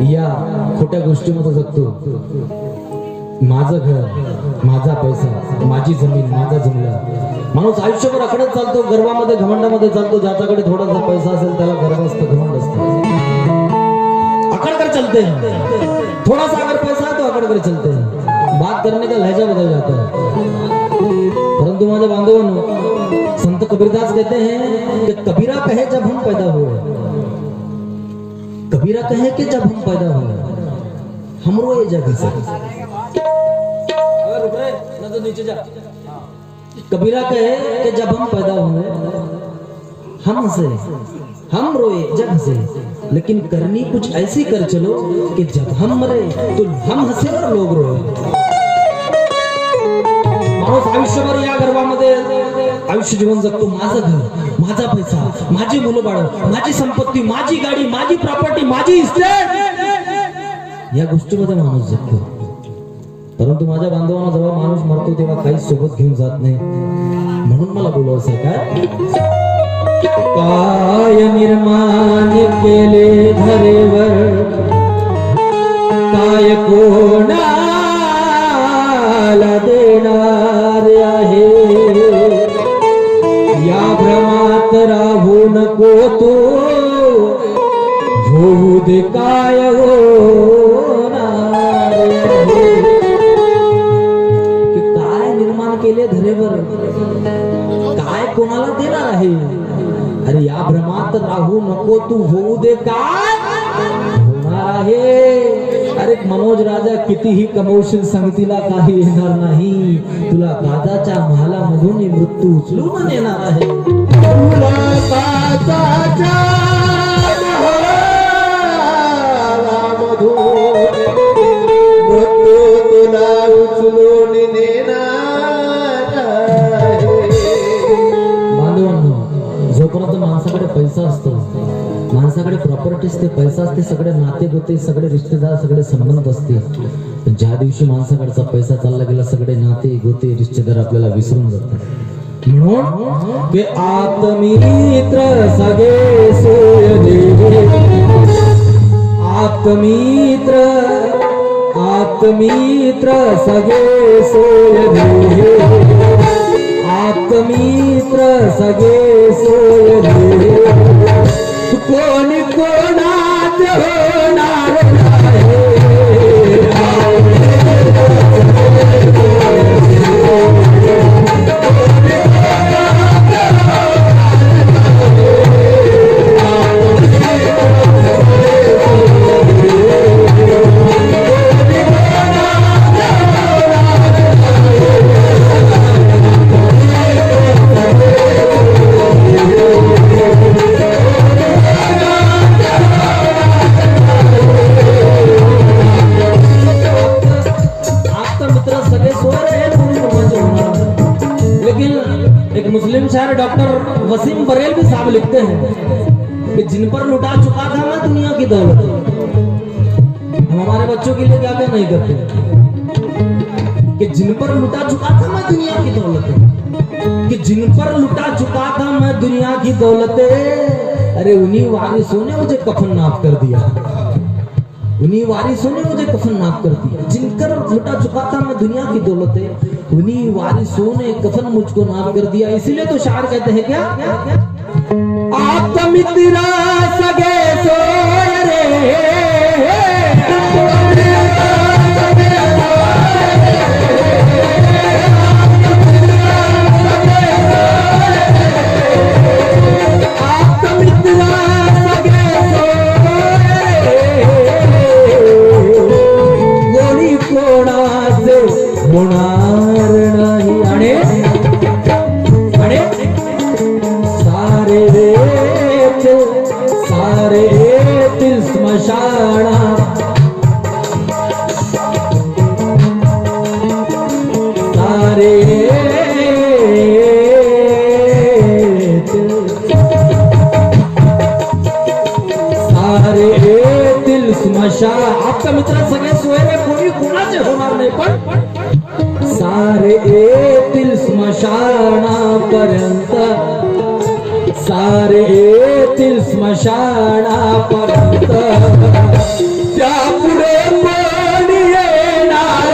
या खोट्या गोष्टीमध्ये जगतो. माझं घर, माझा पैसा, माझी जमीन, माझा जमला. माणूस आयुष्यभर आकडत चालतो, गर्वामध्ये घमंडामध्ये चालतो. ज्याच्याकडे थोडासा पैसा असेल त्याला गर्व असतं, घमंड असतं, अकड़ कर चलते हैं. थोड़ा सा अगर पैसा है तो अकड़ कर चलते हैं. बात करने का लहजा बदल जाता है. परंतु माझे बांधवांनो, संत कबीरदास कहते हैं कि कबीरा कहे जब हम पैदा हुए, कबीरा कहे कि जब हम पैदा हुए हम रोए जगह से. ना तो नीचे जा. कबीरा कहे कि जब हम पैदा हुए हम हंसे, हम रोए जग से, लेकिन करनी कुछ ऐसी कर चलो कि जब हम मरे तो हम हंसे और लोग रोए. माणूस आयुष्यभर या गर्वामध्ये आयुष्य जीवन जगतो. माझं घर, माझा पैसा, माझी मुलं बाळ, माझी संपत्ती, माझी गाडी, माझी प्रॉपर्टी, माझी इस्टेट, या गोष्टीमध्ये माणूस जगतो. परंतु माझ्या बांधवांना जेव्हा माणूस मरतो तेव्हा काही सोबत घेऊन जात नाही. म्हणून मला बोलायचं आहे काय, काय निर्माण केले धरेवर, काय कोणाला देणार आहे. या भ्रमात राहू नको तू, होऊ दे काय होणार आहे. काय निर्माण केले धरेवर, काय कोणाला देणार आहे. अरे या भ्रमात राहू नको तू, होऊ दे काय होणार आहे. अरे मनोज राजा कितीही कमवशील संगतीला काही येणार नाही. तुला काजाच्या महालामधून मृत्यू उचलून येणार आहे. तुला काजाच्या महालामधून मृत्यू तुला उचलून नेणार आहे. बांधवांनो, जोपर्यंत माणसाकडे पैसा असतो, माणसाकडे प्रॉपर्टी असते, पैसा असते, सगळे नाते गोते, सगळे रिश्तेदार, सगळे संबंध असते. ज्या दिवशी माणसाकडचा पैसा चालला गेला, सगळे नाते गोते रिश्तेदार आपल्याला विसरून जातात. म्हणून ते आत्मित्र सगळे सोय देवे, आत्मित्र, आत्मित्र सगळे सोय देवे, आत्मित्र सगळे सोय देवे. कोणी कोणात होणार नाही. मुस्लिम शायर डॉक्टर वसीम बरेल भी साहब लिखते हैं कि जिन पर लुटा चुका था मैं दुनिया की दौलत, हम हमारे बच्चों के लिए क्या क्या नहीं करते, कि जिन पर लुटा चुका था मैं दुनिया की दौलत, कि जिन पर लुटा चुका था मैं दुनिया की दौलत, अरे उन्हीं वारिसों ने मुझे कफन नाप कर दिया, उन्हीं वारिसों ने मुझे कफन नाप कर दिया. जिनकर लुटा चुका था मैं दुनिया की दौलत, उन्हीं वारिसों ने कफन मुझको नाप कर दिया. इसीलिए तो शायर कहते हैं क्या, आत्मित्र सगे सोय रे, आत्मित्र स्मशाना सारे दिल स्मशान आपका मित्र सगळे सोयरे कोणी कोणाचे होणार नाही पण सारे दिल स्मशानापर्यंत सारे दिल स्मशानापर्यंत त्यापुढे कोणी येणार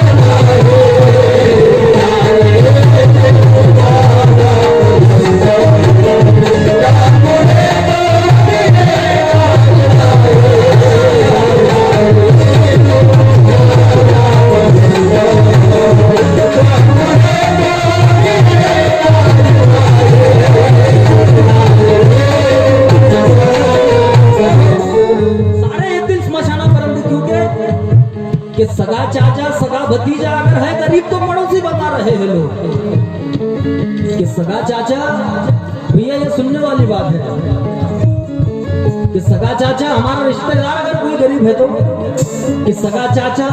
कि सगा चाचा सगा भतीजा अगर है गरीब तो पड़ोसी बता रहे हैं लोग कि सगा चाचा भैया ये सुनने वाली बात है कि सगा चाचा हमारा रिश्तेदार अगर कोई गरीब है तो कि सगा चाचा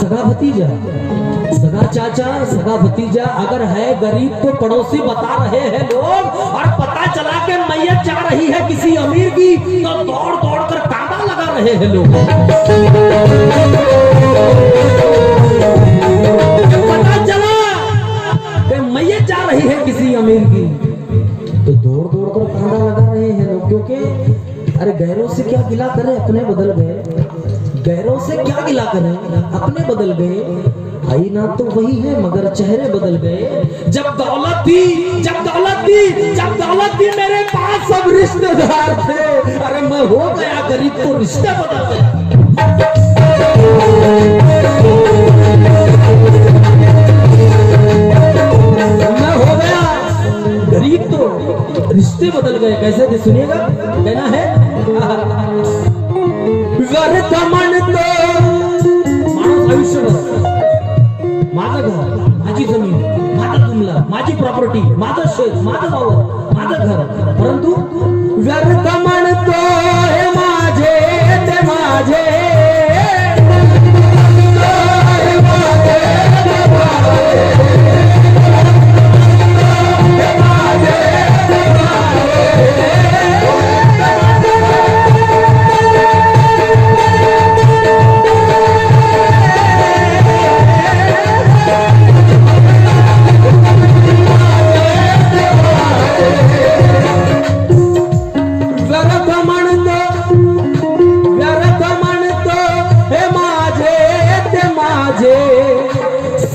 सगा भतीजा सगा चाचा सगा भतीजा अगर है गरीब तो पड़ोसी बता रहे हैं लोग और पता चला कि मैयत जा रही है किसी अमीर की तो दौड़ दौड़ कर तांता लगा रहे हैं लोग पता चला कि मैयत जा रही है किसी अमीर की तो दौड़ दौड़ कर तांता लगा रहे हैं लोग क्योंकि अरे गैरों से क्या गिला करें अपने बदल गए गैरों से क्या गिला करें अपने बदल गए आई ना तो वही है मगर चेहरे बदल गए जब दौलत थी मेरे पास सब रिश्तेदार थे अरे मैं हो गया गरीब तो रिश्ते बदल गए मैं हो गया गरीब तो रिश्ते बदल गए कैसे थे सुनिएगा कहना है वर्तमान तो माणूस आयुष्यभर माझं घर माझी जमीन माझा जुमला माझी प्रॉपर्टी माझं शेत माझं वावर माझं घर परंतु व्यर्थ म्हणतो हे माझे ते माझे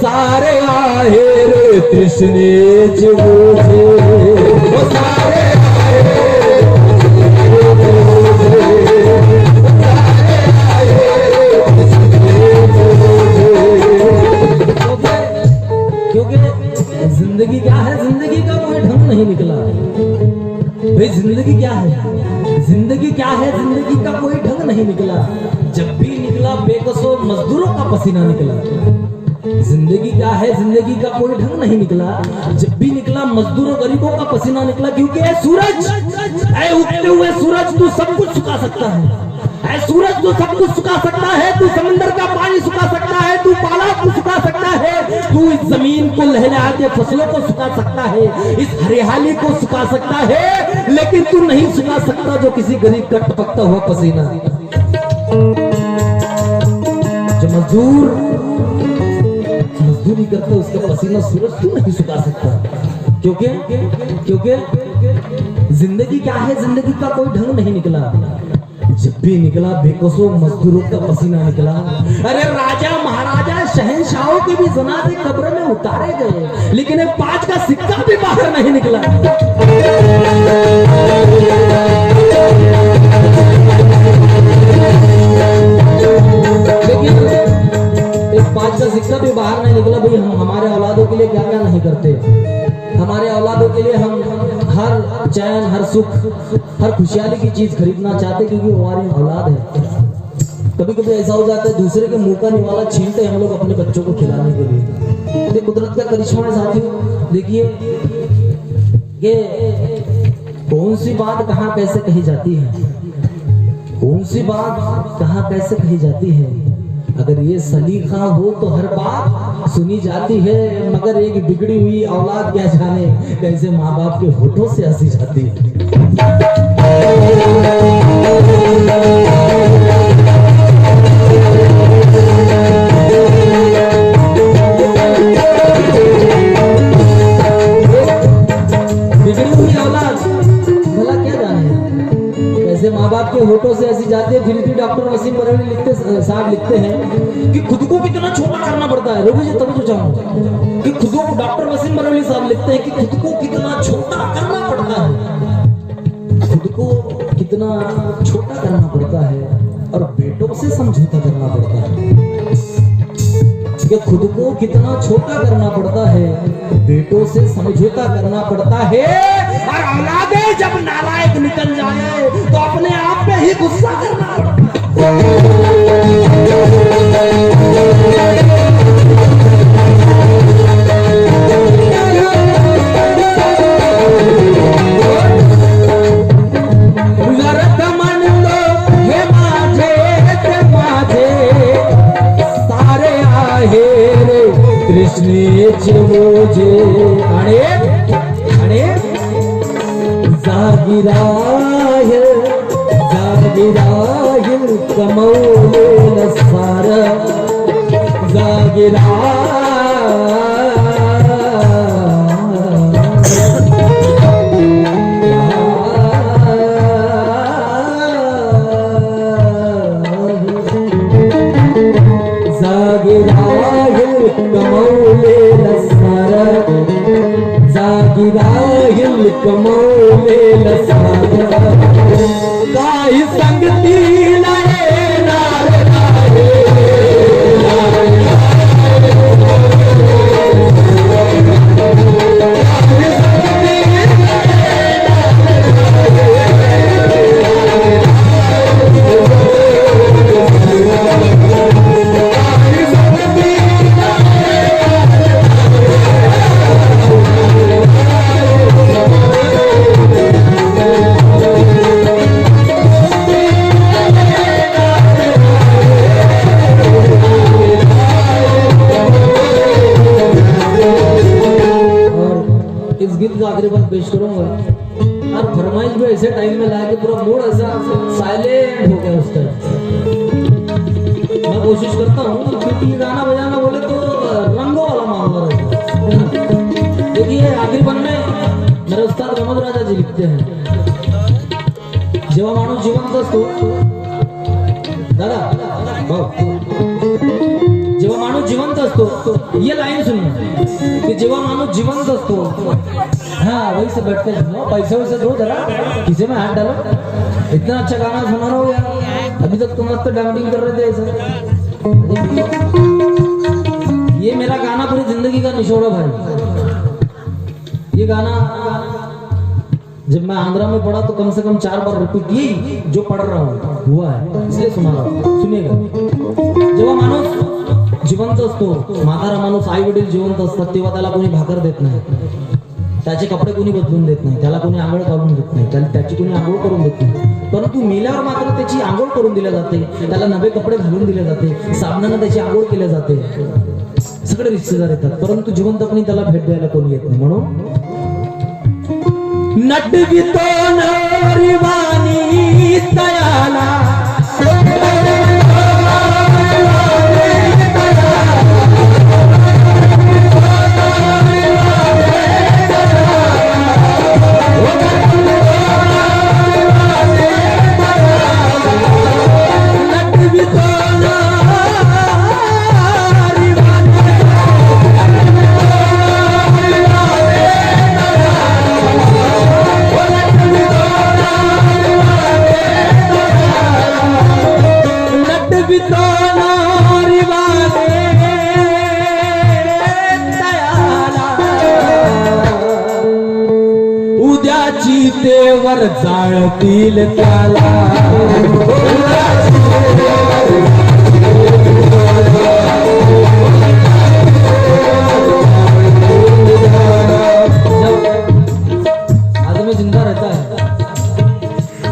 सारे आहे रे तृष्णेचे बोझे सारे क्योंकि जिंदगी क्या है जिंदगी का कोई ढंग नहीं निकला भाई जिंदगी क्या है जिंदगी क्या है जिंदगी का कोई ढंग नहीं निकला जब भी निकला बेकसों मजदूरों का पसीना निकला जिंदगी क्या है जिंदगी का कोई ढंग नहीं निकला जब भी निकला मजदूरों गरीबों का पसीना निकला क्योंकि ऐ सूरज ऐ उगते हुए सूरज तू सब कुछ सुखा सकता है ऐ सूरज तू सब कुछ सुखा सकता है तू समंदर का पानी सुखा सकता है तू तालाब को सुखा सकता है तू इस जमीन को लहलहाते फसलों को सुखा सकता है इस हरियाली को सुखा सकता है लेकिन तू नहीं सुखा सकता जो किसी गरीब का टपकता हुआ पसीना जो मजदूरी करते उसका पसीना सूरज तू नहीं सुखा सकता क्योंकि जिंदगी क्या है जिंदगी का कोई ढंग नहीं निकला जब भी निकला बेकसों मजदूरों का पसीना निकला अरे राजा महाराजा शहंशाहों के भी जनाजे कब्र में उतारे गए लेकिन एक 5 का सिक्का भी बाहर नहीं निकला लेकिन 5 का सिक्का भी बाहर नहीं निकला भाई हम हमारे औलादों के लिए क्या क्या नहीं करते हमारे औलादों के लिए हम हर चैन हर सुख हर खुशहाली की चीज खरीदना चाहते क्योंकि हमारी औलाद है कभी कभी ऐसा हो जाता है दूसरे के मुंह का निवाला छीनते हम लोग अपने बच्चों को खिलाने के लिए ये कुदरत का करिश्मा है साथियों देखिए ये कौन सी बात कहाँ कैसे कही जाती है कौन सी बात कहाँ कैसे कही जाती है, अगर ये सलीका हो तो हर बात सुनी जाती है, मगर एक बिगड़ी हुई औलाद क्या जाने कैसे माँ बाप के होठों से हंसी जाती है। बिगड़ी हुई औलाद भला क्या जाने कैसे माँ बाप के होठों से ऐसी जाती है। फिर भी डॉक्टर वसीम बरेली साहब लिखते हैं कि खुद को कितना छोटा करना पड़ता है। रोगी जी तब जो चाहूँ कि खुद को, डॉक्टर वसीम बरेली साहब लिखते हैं कि खुद को कितना छोटा करना पड़ता है, खुद को कितना छोटा करना पड़ता है और बेटों से समझौता करना पड़ता है। कि खुद को कितना छोटा करना पड़ता है, बेटों से समझौता करना पड़ता है, और औलादे जब नालायक निकल जाए तो अपने आप पे ही गुस्सा करना पड़ता कृष्णेचे मोजे आणि जागिराय कमवलेलं सार कमवलेलं सार काही संगतीला येणार पेश करूंगा और फरमाइश भी ऐसे टाइम में लाके पूरा मूड ऐसा साइलेंट हो गया उस टाइम। मैं कोशिश करता हूँ क्योंकि ये गाना बजाना बोले तो रंगों वाला मामला रहता है। देखिए आखिरपन में मेरे उस्ताद मोहम्मद राजा जी लिखते हैं, जेव्हा माणूस जिवंत असतो, दादा जेव्हा माणूस जिवंत असतो, ये लाइन सुनिए कि जेव्हा माणूस जिवंत असतो, हाँ वही से बैठते हैं, पैसे वैसे दो जरा, किसी में हाथ डालो, इतना अच्छा गाना सुना रहा हो यार, अभी तक तुम मस्त डांसिंग कर रहे थे ऐसा। ये मेरा गाना पूरी जिंदगी का निचोड़ है भाई। ये गाना जब मैं आंध्रा में पढ़ा तो कम से कम 4 बार रिपीट यही जो पढ़ रहा हूँ हुआ है, इसलिए सुना रहा हूँ। सुनिएगा, जेव्हा माणूस जिवंत असतो, म्हातारा माणूस, आई वडील जिवंत असतात, तेव्हा त्याला कोणी भाकर देत नाही, त्याचे कपडे कोणी बदलून देत नाही, त्याला कोणी आंघोळ करून देत नाही, त्याची कोणी आंघोळ करून देत नाही। परंतु मेल्यावर मात्र त्याची आंघोळ करून दिल्या जाते, त्याला नवे कपडे घालून दिले जाते, साबणाने त्याची आंघोळ केली जाते, सगळे रिश्तेदार येतात, परंतु जिवंतपणी त्याला भेट द्यायला कोणी येत नाही। म्हणून नटवितो नरिवानी तयाला तेवर जाळतील त्याला, आदमी जिंदा रहता है,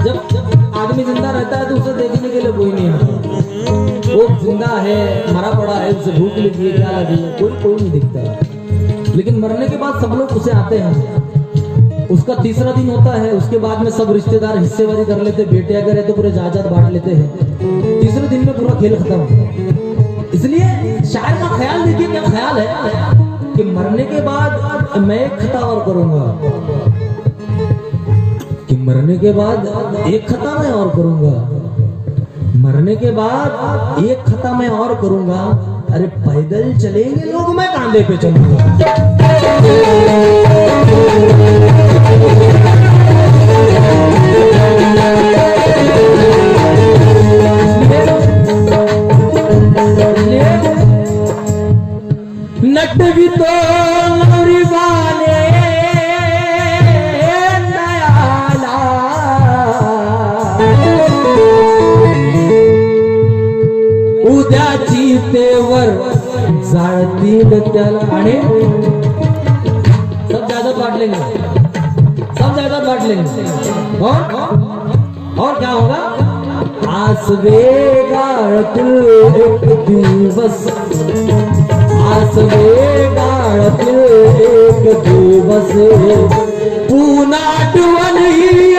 जब आदमी जिंदा रहता है तो उसे देखने के लिए कोई नहीं आता। वो जिंदा है, मरा पड़ा है, उसे भूख लगी है, क्या लगी है, कोई नहीं दिखता। लेकिन मरने के बाद सब लोग उसे आते हैं। उसका तीसरा दिन होता है, उसके बाद में सब रिश्तेदार हिस्सेदारी कर लेते, बेटे अगर है तो पूरे जायदाद बांट लेते हैं। तीसरे दिन में पूरा खेल खत्म। इसलिए शायर का ख्याल देखिए, क्या ख्याल है कि मरने के बाद मैं एक खता और करूंगा, कि मरने के बाद एक खता मैं और करूंगा, मरने के बाद एक खता मैं और करूंगा। अरे पैदल चलेंगे लोग, मैं कांधे पे चलूंगा। नट भी तो नौरी वाले दयाला, उद्याची तेवर जाळतील त्याला। आणि सब जायदाद बांट लेंगे, सब जायदाद बांट लेंगे। और क्या होगा? आस वेगाळतील एक दिवस, आस वेगाळतील एक दिवस, पुन्हा आठवण ही